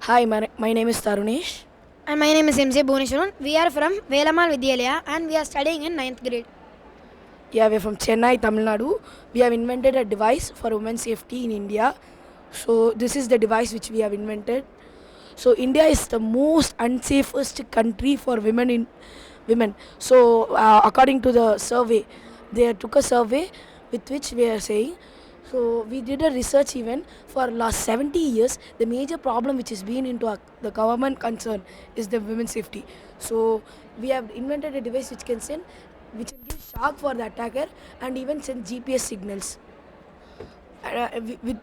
Hi, my name is Tarunesh. And my name is MJ Bhuvaneshwaran. We are from Velamal Vidyalaya and we are studying in 9th grade. Yeah, we're from Chennai, Tamil Nadu. We have invented a device for women's safety in India. So this is the device which we have invented. So India is the most unsafest country for women. So according to the survey, they took a survey with which we are saying. So we did a research even for last 70 years. The major problem which has been into the government concern is the women's safety. So we have invented a device which will give shock for the attacker and even send GPS signals. With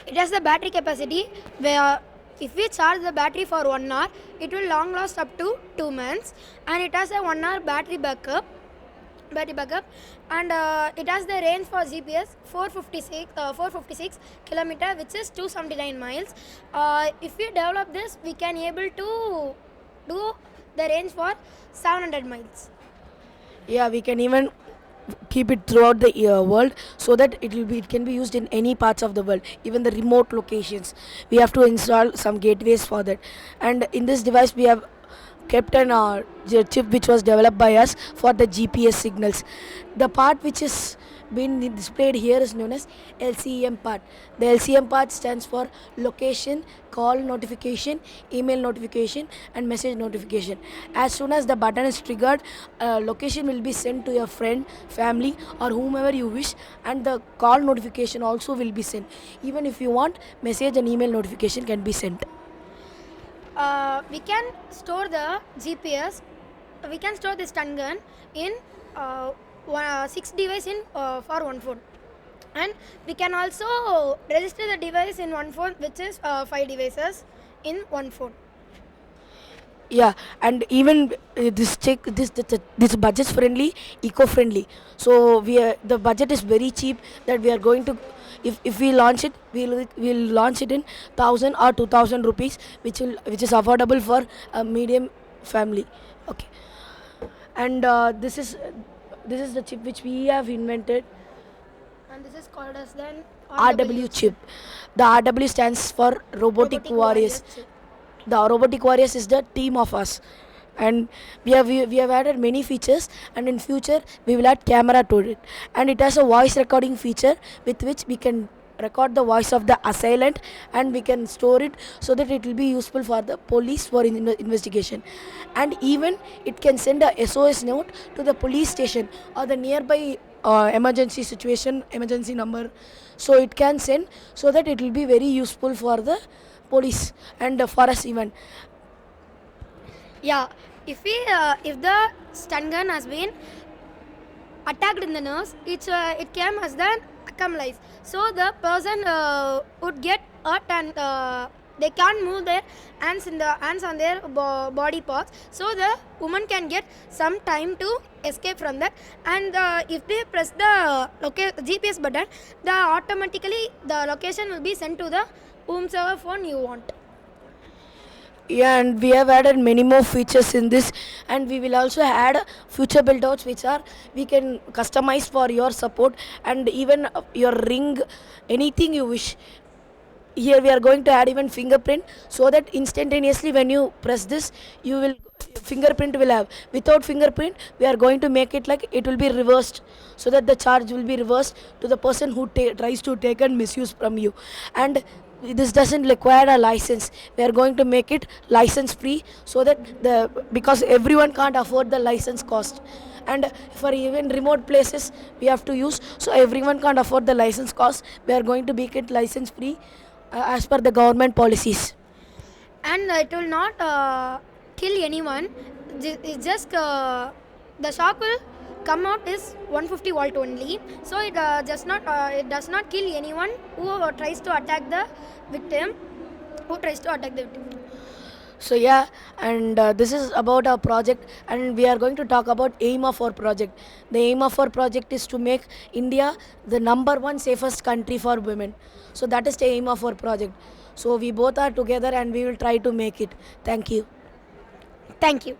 It has the battery capacity where if we charge the battery for 1 hour, it will long last up to 2 months, and it has a 1 hour battery backup and it has the range for GPS 456 kilometer, which is 279 miles. If we develop this, we can able to do the range for 700 miles. Yeah, we can even keep it throughout the world so that it can be used in any parts of the world, even the remote locations. We have to install some gateways for that, and in this device we have kept an chip which was developed by us for the GPS signals. The part which is been displayed here is known as LCM part. The LCM part stands for location, call notification, email notification, and message notification. As soon as the button is triggered, location will be sent to your friend, family, or whomever you wish, and the call notification also will be sent. Even if you want, message and email notification can be sent. We can store the GPS. We can store the stun gun in 6 devices for one phone, and we can also register the device in one phone, which is 5 devices in one phone. Yeah, and even this budget friendly, eco friendly. So the budget is very cheap that we are going to. If we launch it, we'll launch it in 1,000 or 2,000 rupees, which is affordable for a medium family. Okay, and this is the chip which we have invented. And this is called as then RW chip. The RW stands for Robotic Warriors. chip. The Robotic Warriors is the team of us, and we have added many features, and in future we will add camera to it, and it has a voice recording feature with which we can record the voice of the assailant, and we can store it so that it will be useful for the police for investigation, and even it can send a SOS note to the police station or the nearby emergency number. So it can send, so that it will be very useful for the police and for us even. Yeah, if the stun gun has been attacked in the nerves, it came as the accumulates. So the person would get hurt, and they can't move their hands on their body parts. So the woman can get some time to escape from that. And if they press the GPS button, automatically the location will be sent to the whomsoever phone you want. Yeah, and we have added many more features in this, and we will also add future build-outs which are we can customize for your support, and even your ring, anything you wish. Here we are going to add even fingerprint, so that instantaneously when you press this, you will fingerprint will have. Without fingerprint, we are going to make it like it will be reversed, so that the charge will be reversed to the person who tries to take and misuse from you. And this doesn't require a license. We are going to make it license free, so that because everyone can't afford the license cost, and for even remote places we have to use, so everyone can't afford the license cost. We are going to make it license free as per the government policies. And it will not kill anyone. It's just the shock will come out is 150 volt only, so it does not kill anyone who tries to attack the victim. So yeah, and this is about our project, and we are going to talk about aim of our project. The aim of our project is to make India the #1 safest country for women. So that is the aim of our project. So we both are together, and we will try to make it. Thank you. Thank you.